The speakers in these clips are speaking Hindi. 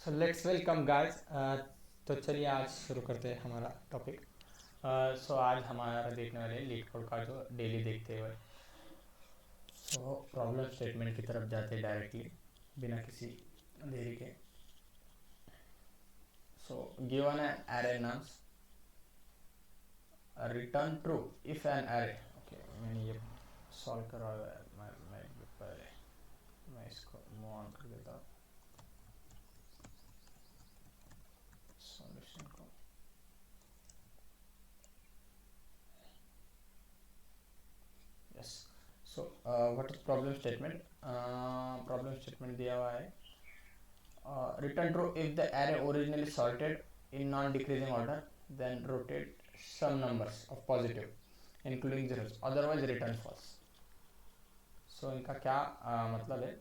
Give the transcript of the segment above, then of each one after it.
So let's welcome guys. तो चलिए आज शुरू करते हैं हमारा टॉपिक। सो आज हमारा देखने वाले लीड कोड का जो डेली देखते हुए सो प्रॉब्लम स्टेटमेंट की तरफ जाते हैं डायरेक्टली बिना किसी देरी के। So given an array nums return true if an array. Okay, मैंने ये सॉल्व करा हुआ है। मैं पहले मैं इसको मूव ऑन कर देता हूँ सॉल्यूशन को। Yes, so what is problem statement. Problem statement दिया हुआ है return true if the array originally sorted in non-decreasing order, then rotate some numbers of positive including zeros, otherwise return false. So इनका क्या मतलब है,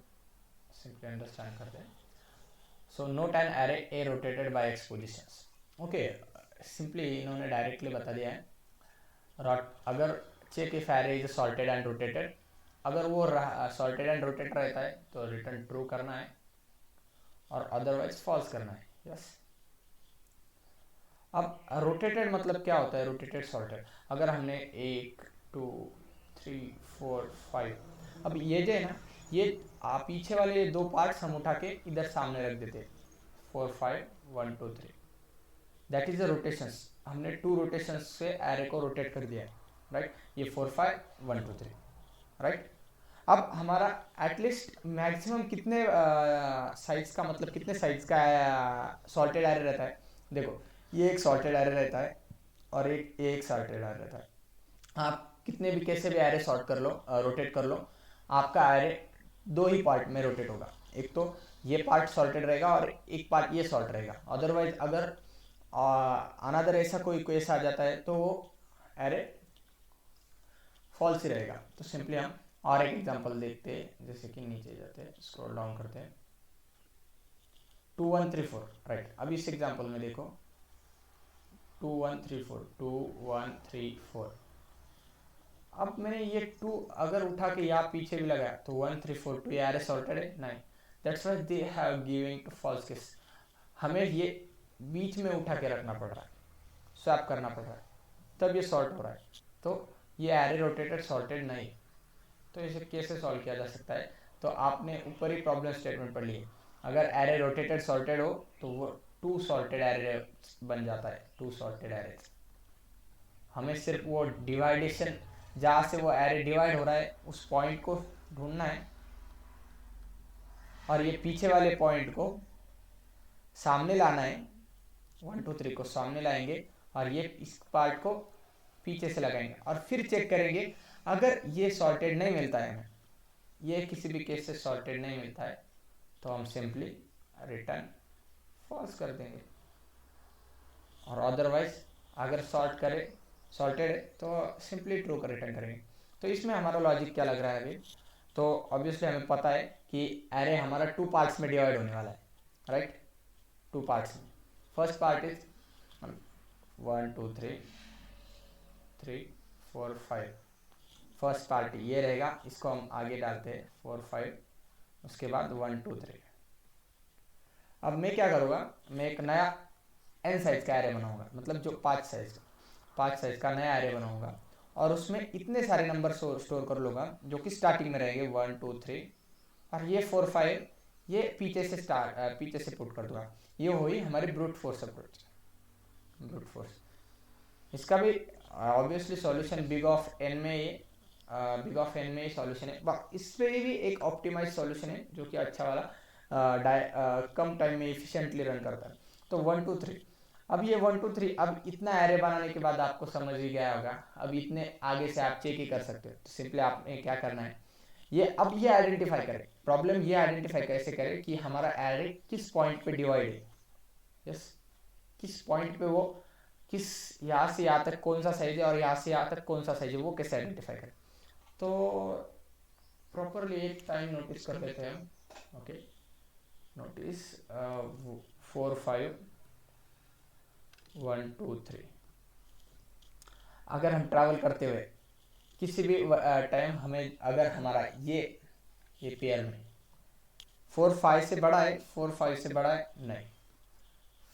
simply understand करते हैं. So note an array a rotated by x positions. Okay, simply इन्होंने directly बता दिया है अगर check if array is sorted and rotated, अगर वो sorted and rotated रहता है तो return true करना है और अदरवाइज फॉल्स करना है। यस, अब रोटेटेड मतलब क्या होता है? रोटेटेड सॉर्टेड, अगर हमने 1 2 3 4 5, अब ये जो है ना, ये आप पीछे वाले ये दो पार्ट्स हम उठा के इधर सामने रख देते 4 5 1 2 3, दैट इज द रोटेशंस। हमने 2 रोटेशंस से एरे को रोटेट कर दिया है, राइट। ये 4 5 1 2 3, राइट। अब हमारा एटलीस्ट मैक्सिमम कितने साइज का, मतलब कितने साइज का सॉर्टेड एरे रहता है? देखो, ये एक सॉर्टेड एरे रहता है और एक सॉर्टेड एरे रहता है। आप कितने भी कैसे भी एरे सॉर्ट कर लो, रोटेट कर लो, आपका एरे दो ही पार्ट में रोटेट होगा। एक तो ये पार्ट सॉर्टेड रहेगा और एक पार्ट ये सॉर्ट रहेगा। अदरवाइज अगर अनदर ऐसा कोई केस आ जाता है तो वो एरे फॉल्स ही रहेगा। तो सिंपली हम और एक एग्जांपल देखते हैं, जैसे कि नीचे जाते हैं, स्क्रॉल डाउन करते हैं, 2 1 3 4, राइट। अब इस एग्जांपल में देखो 2 1 3 4 2 1 3 4। अब मैंने ये 2 अगर उठा के यहाँ पीछे भी लगाया तो 1 3 4 2 ये एरे सॉर्टेड है? नहीं, that's why they have giving to false case. हमें ये बीच में उठा के रखना पड़ रहा है, स्वैप करना पड़ रहा है, तब ये सॉर्ट हो रहा है। तो ये एरे रोटेटेड सॉर्टेड नहीं। तो इसे कैसे सॉल्व किया जा सकता है? तो आपने ऊपर ही प्रॉब्लम स्टेटमेंट पढ़ ली है। अगर एरे रोटेटेड सॉर्टेड हो तो वो 2 सॉर्टेड एरे बन जाता है, 2 सॉर्टेड एरे। हमें सिर्फ वो डिवाइडेशन, जहाँ से वो एरे डिवाइड हो रहा है उस पॉइंट को ढूंढना है और ये पीछे वाले पॉइंट को सामने लाना है। 1 2 3 को सामने लाएंगे और ये इस पार्ट को पीछे से लगाएंगे और फिर चेक करेंगे। अगर ये सॉर्टेड नहीं मिलता है, हमें ये किसी भी केस से सॉर्टेड नहीं मिलता है, तो हम सिंपली रिटर्न फॉल्स कर देंगे। और अदरवाइज अगर सॉर्टेड है तो सिंपली ट्रू का रिटर्न करेंगे। तो इसमें हमारा लॉजिक क्या लग रहा है अभी? तो ऑब्वियसली हमें पता है कि एरे हमारा 2 पार्ट्स में डिवाइड होने वाला है, राइट। 2 पार्ट्स में, first part is 1 2 3 3 4 5, first part ये रहेगा, इसको हम आगे डालते हैं 4 5, उसके बाद 1 2 3। अब मैं क्या करूँगा, मैं एक नया n साइज का एरे बनाऊंगा, मतलब जो 5 साइज का नया एरे बनाऊंगा और उसमें इतने सारे नंबर स्टोर कर लूँगा जो कि स्टार्टिंग में रहेंगे 1 2 3, और ये 4 5 ये पीछे से पुट कर दूंगा। ये हुई हमारी brute force approach, brute force. इसका भी obviously solution big of N में सॉल्यूशन है। इस पे भी एक ऑप्टिमाइज सॉल्यूशन है जो कि अच्छा वाला कम टाइम में इफिशिएंटली रन करता है। तो 1 2 3, अब ये 1 2 3, अब इतना एरे बनाने के बाद आपको समझ ही गया होगा, अब इतने आगे से आप चेक ही कर सकते हो। तो सिंपली आपने क्या करना है, अब ये आइडेंटिफाई करें, प्रॉब्लम ये आइडेंटिफाई कैसे करें कि हमारा एरे किस पॉइंट पे डिवाइड है। यस, किस पॉइंट पे वो किस यहाँ से यहाँ तक कौन सा साइज है और यहाँ से यहाँ तक कौन सा साइज है, वो कैसे आइडेंटिफाई करें। तो प्रॉपरली एक टाइम नोटिस कर लेते हैं हम। Okay, notice 4 5 1 2 3। अगर हम ट्रैवल करते हुए किसी भी टाइम हमें, अगर हमारा ये पेयर में 4 5 से बड़ा है, 4 5 से बड़ा है नहीं,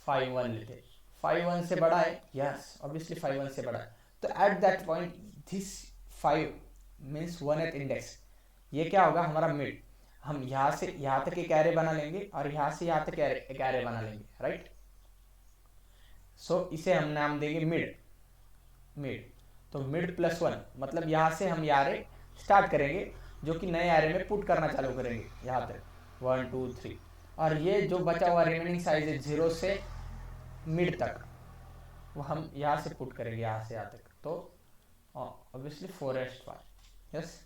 5 1 लेते, 5 1 से बड़ा है, यस ऑब्वियसली 5 1 से बड़ा है। तो at that point this 5 means 1th index, ये क्या होगा हमारा मिड। हम यहाँ से यहाँ तक एक एरे बना लेंगे और यहाँ से यहाँ तक एक एरे बना लेंगे, राइट। सो इसे हम नाम देंगे मिड। मिड तो मिड प्लस 1 मतलब यहाँ से हम ये एरे स्टार्ट करेंगे, जो कि नए एरे में पुट करना चालू करेंगे यहाँ तक 1 2 3, और ये जो बचा हुआ रिमेनिंग साइज है 0 से मिड तक, वो हम यहाँ से पुट करेंगे यहाँ से यहाँ तक। तो ऑब्वियसली 4s5 यस।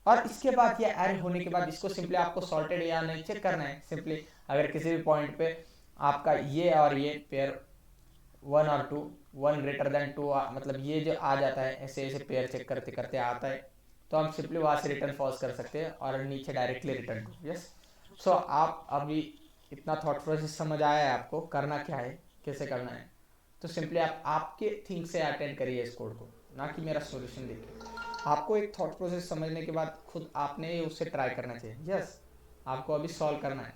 और इसके बाद ये एरे होने के बाद इसको सिंपली आपको सॉर्टेड या नहीं चेक करना है। सिंपली अगर किसी भी पॉइंट पे आपका ये और ये पेयर 1 और 2 1 ग्रेटर देन 2 मतलब ये जो आ जाता है, ऐसे ऐसे पेयर चेक करते करते आता है, तो हम सिंपली वहाँ से रिटर्न फॉल्स कर सकते हैं और नीचे डायरेक्टली रिटर्न टू यस। सो आप अभी इतना थॉट प्रोसेस समझ आया है आपको करना क्या है, कैसे करना है। तो सिंपली आप आपके थिंक से अटेंड करिए इस कोड को, ना कि मेरा सॉल्यूशन देखिए। आपको एक थॉट प्रोसेस समझने के बाद खुद आपने उससे ट्राई करना चाहिए यस। आपको अभी सॉल्व करना है,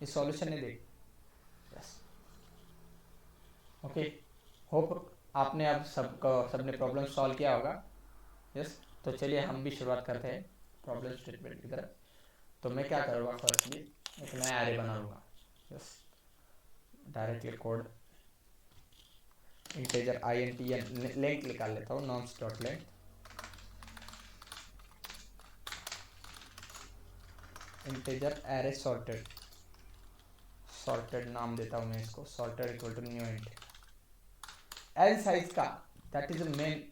ये सॉल्यूशन नहीं देख यस। ओके, होप आपने अब सबने प्रॉब्लम सॉल्व किया होगा यस। तो चलिए हम भी शुरुआत करते हैं प्रॉब्लम स्टेटमेंट की तरफ। तो मैं क्या करूँगा, फर्स्टली एक नया एरे बना लूँगा yes. Directly code integer int length निकाल लेता हूँ, nums dot length integer array sorted, sorted नाम देता हूँ मैं इसको, sorted equal to new int l size का, that is main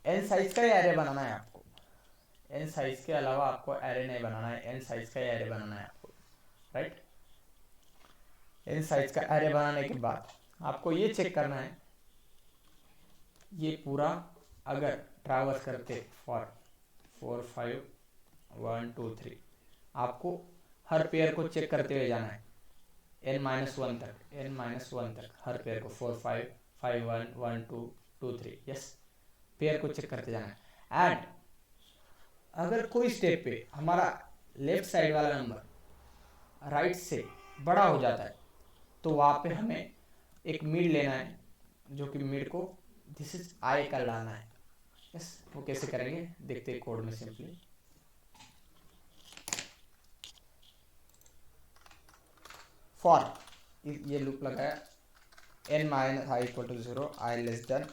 l size का ही एरे बनाना है आपको। एन साइज के अलावा आपको एरे नहीं बनाना है, एन साइज का ही एरे बनाना है आपको, राइट। एन साइज का एरे बनाने के बाद आपको ये चेक करना है, ये पूरा अगर ट्रैवर्स करते फॉर 4 5 1 2 3, आपको हर पेयर को चेक करते हुए जाना है n-1 तक, n-1 तक हर पेयर को 4 5 5 1 1 2 2 3 यस, पेयर को चेक करते जाना है। एंड अगर कोई स्टेप पे हमारा लेफ्ट साइड वाला नंबर राइट से बड़ा हो जाता है, तो वहाँ पे हमें एक मिड लेना है, जो कि मिड को दिस इज आई कर डालना है यस। वो कैसे करेंगे देखते हैं कोड में। सिंपली फॉर ये लूप लगाया n minus I equal to 0 I less than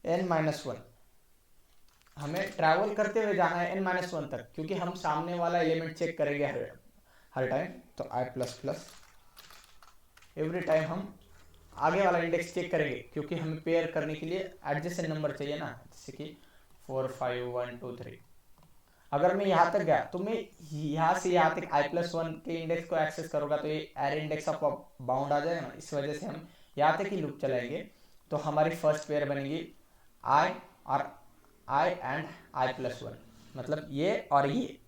n-1, हमें ट्रैवल करते हुए जाना है n-1 तक, क्योंकि हम सामने वाला एलिमेंट चेक करेंगे हर टाइम। तो i plus plus every time हम आगे वाला इंडेक्स चेक करेंगे, क्योंकि हमें पेयर करने के लिए एडजेसेंट नंबर चाहिए ना, जैसे कि 4 5 1 2 3। अगर मैं यहाँ तक गया तो मैं यहाँ से यहाँ तक i+1 के इंडेक्स को एक्सेस करूँगा, तो ये एरे इंडेक्स ऑफ बाउंड आ जाएगा ना। इस वजह से हम यहाँ तक ही लूप चलाएंगे, तो हमारी फर्स्ट पेयर बनेगी i और i एंड i+1, मतलब ये और ये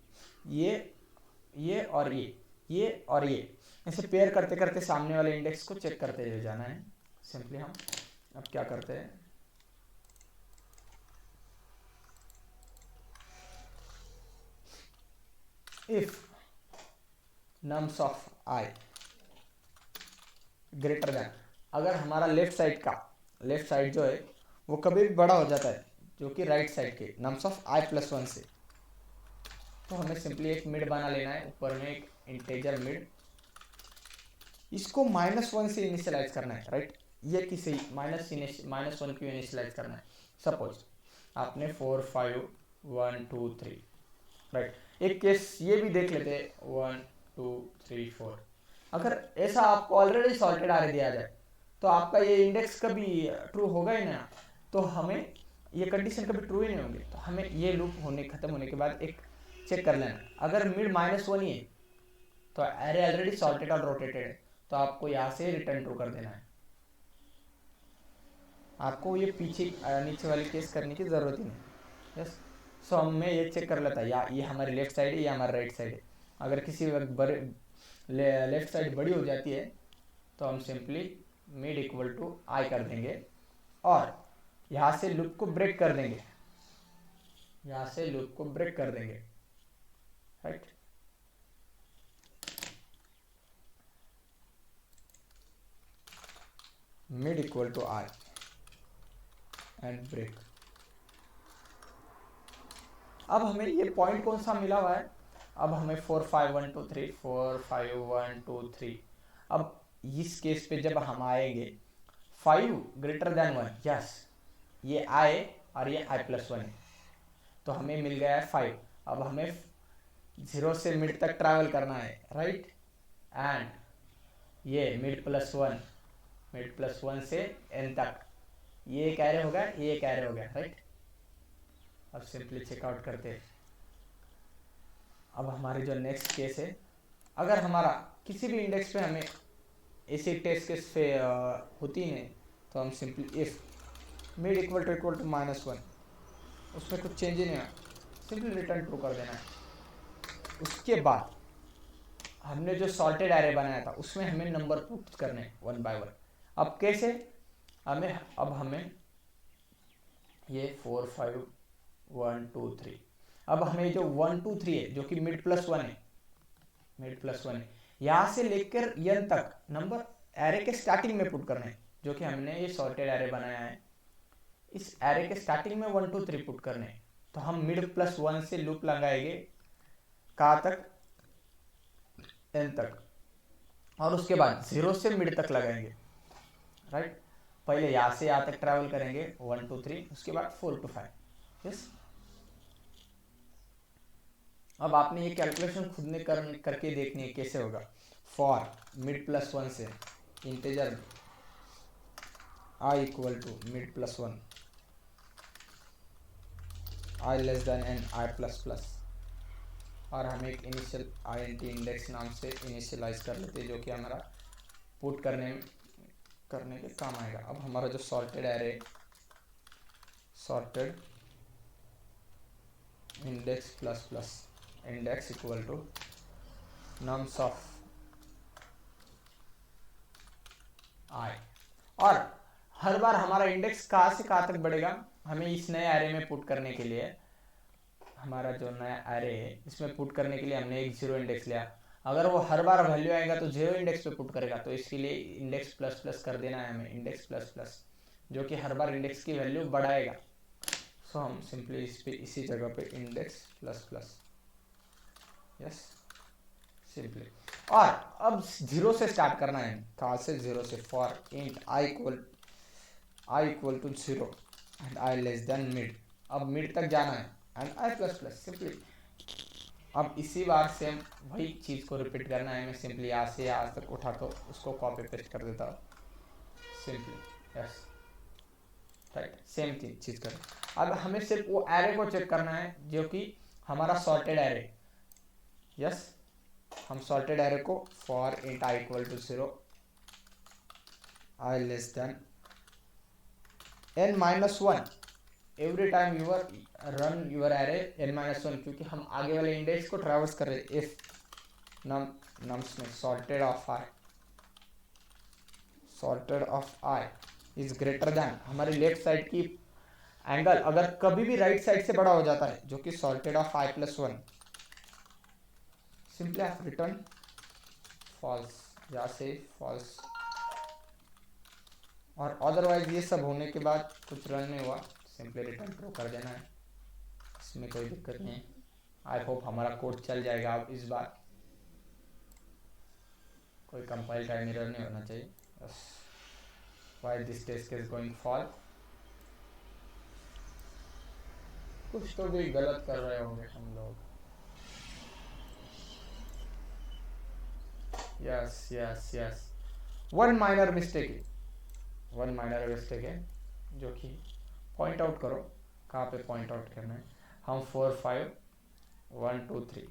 और ये और ये, ऐसे पेयर करते करते सामने वाले इंडेक्स को चेक करते हुए जाना है। सिंपली हम अब क्या करते हैं, if nums of i greater than, अगर हमारा लेफ्ट साइड जो है वो कभी भी बड़ा हो जाता है जो कि राइट साइड के नम्स ऑफ i+1 से, तो हमें सिंपली एक मिड बना लेना है, ऊपर में एक इंटीजर मिड, इसको -1 से इनिशियलाइज करना है, राइट। ये किसी -1 क्यों इनिशियलाइज करना है, सपोज आपने 4 5 1 2 3 राइट। एक केस ये भी देख लेते हैं 1 2 3 4, अगर ऐसा आपको ऑलरेडी सॉर्टेड एरे दिया जाए तो आपका ये इंडेक्स कभी ट्रू होगा ही ना, तो हमें ये कंडीशन कभी ट्रू ही नहीं होंगे। तो हमें ये लूप खत्म होने के बाद एक चेक कर लेना, अगर मिड -1 ही है तो एरे ऑलरेडी सॉर्टेड और रोटेटेड है, तो आपको यहाँ से रिटर्न ट्रू कर देना है। आपको ये पीछे नीचे वाली केस करने की ज़रूरत ही नहीं यस। सो हमें ये चेक कर लेता है या ये हमारी लेफ्ट साइड है या हमारा राइट साइड है। अगर किसी वक्त लेफ्ट साइड बड़ी हो जाती है तो हम सिंपली मिड इक्वल टू आई कर देंगे और यहाँ से लूप को ब्रेक कर देंगे, right. Mid equal to I and break. अब हमें ये पॉइंट कौन सा मिला हुआ है, अब हमें 4 5 1 2 3 4 5 1 2 3। अब इस केस पे जब हम आएंगे 5 ग्रेटर देन 1, यस ये आए और ये आई प्लस 1 है, तो हमें मिल गया है 5। अब हमें 0 से मिड तक ट्रैवल करना है, राइट, एंड ये मिड प्लस 1 से n तक, ये एक एरे हो गया, ये एक एरे हो गया, राइट। अब सिंपली चेकआउट करते हैं। अब हमारी जो नेक्स्ट केस है, अगर हमारा किसी भी इंडेक्स पे हमें ऐसी टेस्ट केस पे होती है, तो हम simply if mid equal to -1, उसमें कुछ चेंज ही नहीं है, सिंपली रिटर्न ट्रू कर देना है। उसके बाद हमने जो सॉर्टेड एरे बनाया था उसमें हमें नंबर पुट करने हैं 1 बाय 1। अब कैसे, हमें ये 4 5 1 2 3, अब हमें जो 1 2 3 है जो कि मिड प्लस 1 है, यहाँ से लेकर n तक नंबर एरे के स्टार्टिंग में पुट करने हैं, जो कि हमने ये सॉर्टेड एरे बनाया है। इस एरे के स्टार्टिंग में 1 2 3 पुट करने हैं, तो हम मिड प्लस 1 से लूप लगाएंगे कहाँ तक, n तक, और उसके बाद 0 से मिड तक लगाएंगे, राइट। पहले यहाँ से यहाँ तक ट्रैवल करेंगे 1 2 3, उसके बाद 4 to 5, यस। अब आपने ये कैलकुलेशन खुद ने करके देखनी है कैसे होगा। फॉर मिड प्लस 1 से integer I equal to mid plus 1, I less than N I plus plus, और हम एक इनिशियल INT इंडेक्स नाम से इनिशियलाइज कर लेते हैं, जो कि हमारा पुट करने के काम आएगा। अब हमारा जो sorted array, sorted index plus plus index equal to nums of i, और हर बार हमारा इंडेक्स कहाँ से कहाँ तक बढ़ेगा, हमें इस नए एरे में पुट करने के लिए, हमारा जो नया एरे है इसमें पुट करने के लिए हमने एक 0 इंडेक्स लिया। अगर वो हर बार वैल्यू आएगा तो 0 इंडेक्स पे पुट करेगा, तो इसके लिए इंडेक्स प्लस प्लस कर देना है हमें, इंडेक्स प्लस प्लस, जो कि हर बार इंडेक्स की वैल्यू बढ़ाएगा। सो हम सिंपली इस पे इसी जगह पे index plus plus, yes, simply. और अब 0 से स्टार्ट करना है, कहाँ से, 0 से। For int I equal to 0 and I less than mid, अब मिड तक जाना है, and I plus plus, simply. अब इसी बार सेम वही चीज़ को रिपीट करना है। मैं सिंपली यहाँ से यहाँ तक उठा तो उसको कॉपी पेस्ट कर देता हूँ, सिंपली, यस, राइट, सेम चीज़ कर। अब हमें सिर्फ वो एरे को चेक करना है जो कि हमारा सॉर्टेड एरे, यस। हम सॉर्टेड एरे को for int I equal to 0, I less than n-1 every time your run your array n-1, क्योंकि हम आगे वाले इंडेक्स को ट्रैवर्स कर रहे हैं। इफ नम्स में sorted of I is greater than, हमारी लेफ्ट साइड की एंगल अगर कभी भी राइट साइड से बड़ा हो जाता है, जो कि sorted of I plus 1, simply आप रिटर्न फॉल्स, या से फॉल्स। और अदरवाइज ये सब होने के बाद कुछ रन नहीं हुआ, सिंपली रिटर्न ट्रू कर देना है, इसमें कोई दिक्कत नहीं है। आई होप हमारा कोड चल जाएगा अब इस बार, कोई कंपाइल टाइम एरर नहीं होना चाहिए। बस why this test is going fall, कुछ तो भी गलत कर रहे होंगे हम लोग। यस वन माइनर मिस्टेक है, जो कि पॉइंट आउट करो, कहाँ पे पॉइंट आउट करना है। हम 4 5 1 2 3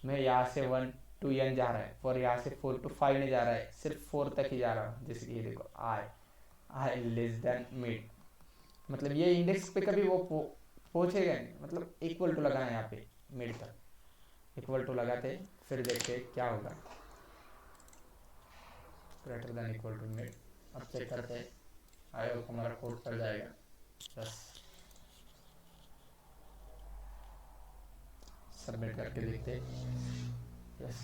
में यहाँ से 1 to n जा रहा है, और यहाँ से 4 to 5 नहीं जा रहा है, सिर्फ 4 तक ही जा रहा है। जैसे कि ये देखो आई लेस देन मिड, मतलब ये इंडेक्स पे कभी वो पहुँचेगा नहीं, मतलब इक्वल टू लगाना है यहाँ पे मिड तक, इक्वल टू लगाते फिर देखते क्या होगा, greater than equal to mid. अब चेक करते हैं, आई होप हमारा कोड चल जाएगा। बस सबमिट करके देखते हैं। यस,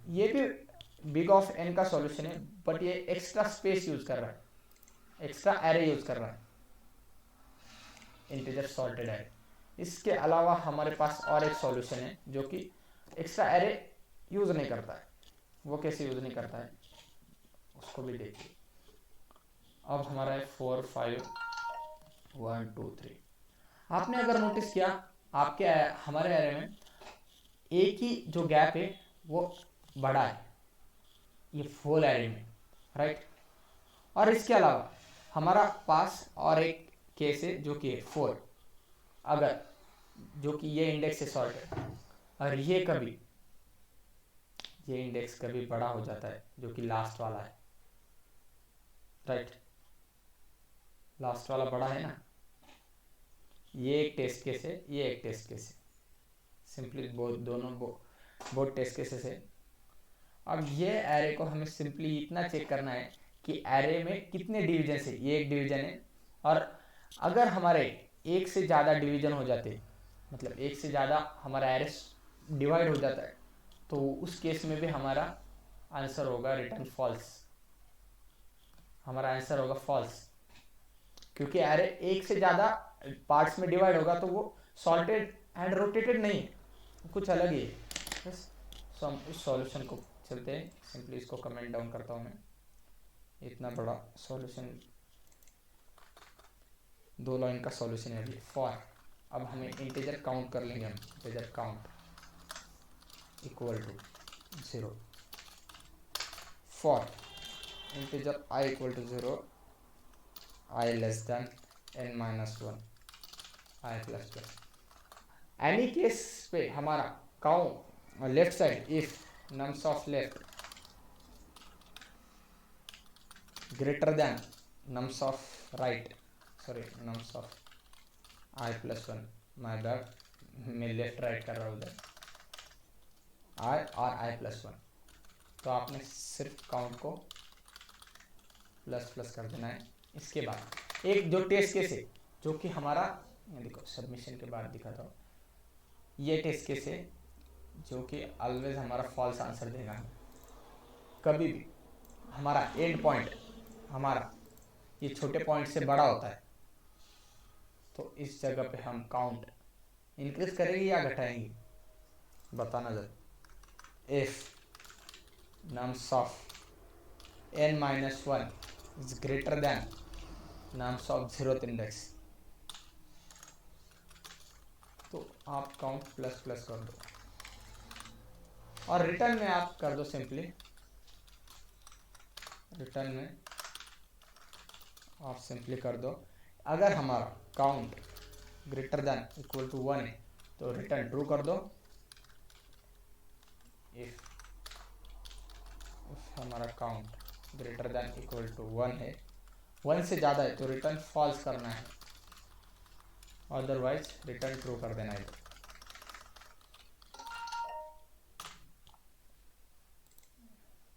ये भी बिग ऑफ एन का सॉल्यूशन है, बट ये एक्स्ट्रा स्पेस यूज कर रहा है, एक्स्ट्रा एरे यूज कर रहा है, इंटीजर सॉर्टेड एरे। इसके अलावा हमारे पास और एक सॉल्यूशन है जो कि एक्स्ट्रा एरे यूज नहीं करता है। वो कैसे यूज नहीं करता है उसको भी देखिए। अब हमारा है 4 5 1 2 3। आपने अगर नोटिस किया आपके हमारे एरे में एक ही जो गैप है वो बड़ा है, ये फुल एरे में, राइट। और इसके अलावा हमारा पास और एक केस है जो कि है 4, अगर जो कि ये इंडेक्स से सॉर्ट है और ये इंडेक्स कभी बड़ा हो जाता है जो कि लास्ट वाला है, राइट। लास्ट वाला बड़ा है ना, ये एक टेस्ट केस है, ये एक टेस्ट केस है, सिंपली दोनों बोथ टेस्ट केसेस है। अब ये एरे को हमें सिंपली इतना चेक करना है कि एरे में कितने डिवीजन है। ये एक डिवीजन है, और अगर हमारे एक से ज़्यादा डिवीजन हो जाते, मतलब एक से ज़्यादा हमारा एरे डिवाइड हो जाता है, तो उस केस में भी हमारा आंसर होगा रिटर्न फॉल्स। हमारा आंसर होगा फॉल्स, क्योंकि एरे एक से ज़्यादा पार्ट्स में डिवाइड होगा तो वो सॉर्टेड एंड रोटेटेड नहीं है, कुछ अलग ही है। बस सो हम इस सॉल्यूशन को चलते हैं, सिंपली इसको कमेंट डाउन करता हूँ मैं। इतना बड़ा सॉल्यूशन, 2 लाइन का सॉल्यूशन है अभी फॉर। अब हमें इंटीजर काउंट कर लेंगे, हम integer count equal to 0 for integer I equal to 0, I less than n minus 1, I plus plus. Any case पे हमारा count left side, if nums of left greater than nums of right, sorry nums of I plus 1, my bad, मैं लेफ्ट राइट कर रहा हूँ उधर, I और I प्लस 1। तो आपने सिर्फ काउंट को प्लस प्लस कर देना है। इसके बाद एक जो टेस्ट केस है जो कि हमारा, देखो सबमिशन के बाद दिखाता हूँ, ये टेस्ट केस है जो कि ऑलवेज हमारा फॉल्स आंसर देगा। कभी भी हमारा एंड पॉइंट हमारा ये छोटे पॉइंट से बड़ा होता है, तो इस जगह पे हम काउंट इंक्रीज करेंगे या घटाएंगे, बताना जरा। If nums of n minus 1 is greater than nums of 0th index, तो आप काउंट प्लस प्लस कर दो, और रिटर्न में आप कर दो सिंपली, रिटर्न में आप सिंपली कर दो, अगर हमारा count greater than equal to 1 है तो रिटर्न ट्रू कर दो। इफ हमारा count greater than equal to 1 है, 1 से ज़्यादा है तो रिटर्न फॉल्स करना है, अदरवाइज रिटर्न ट्रू कर देना है।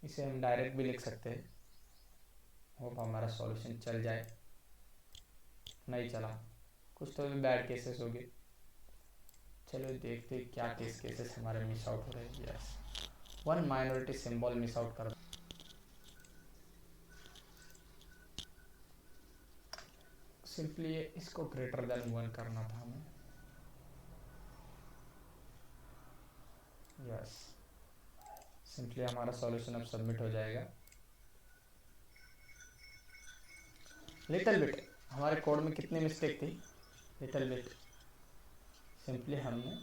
इसे हम डायरेक्ट भी लिख सकते हैं। होप हमारा सॉल्यूशन चल जाए। नहीं चला, कुछ तो भी बैड केसेस हो गए। चलो देखते क्या केसेस हमारे मिस आउट हो रहे हैं। Yes, 1 minority symbol miss out कर, सिंपली इसको ग्रेटर देन 1 करना था हमें। यस, सिंपली हमारा सॉल्यूशन अब सबमिट हो जाएगा। लिटिल बिट हमारे कोड में कितनी मिस्टेक थी, लिटिल बिट, सिंपली हमने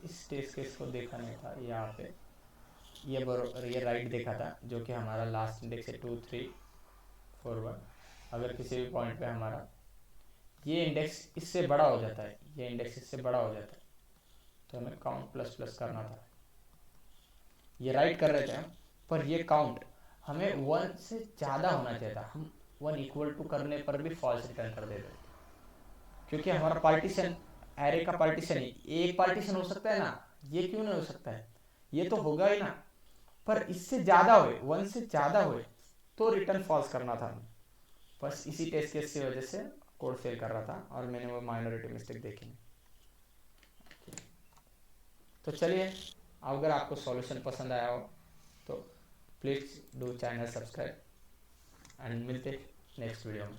इस टेस्ट केस को देखा नहीं था। यहाँ पे ये राइट देखा था जो कि हमारा लास्ट इंडेक्स है 2 3 4 1। अगर किसी भी पॉइंट पे हमारा ये इंडेक्स इससे बड़ा हो जाता है, ये इंडेक्स इससे बड़ा हो जाता है, तो हमें काउंट प्लस प्लस करना था। ये राइट कर रहे थे हम, पर ये काउंट हमें 1 से ज़्यादा होना चाहिए था। हम 1 इक्वल टू करने पर भी फॉल्स रिटर्न कर देते, क्योंकि हमारा पार्टीशन एरे का पार्टीशन ही एक पार्टीशन हो सकता है ना, ये क्यों नहीं हो सकता है, ये तो होगा ही ना। पर इससे ज़्यादा हुए, 1 से ज़्यादा हुए तो रिटर्न फॉल्स करना था। बस इसी टेस्ट केस की वजह से कोड फेल कर रहा था, और मैंने वो माइनॉरिटी मिस्टेक देखी। तो चलिए, अगर आपको सॉल्यूशन पसंद आया हो तो please do channel subscribe and मिलते नेक्स्ट वीडियो में।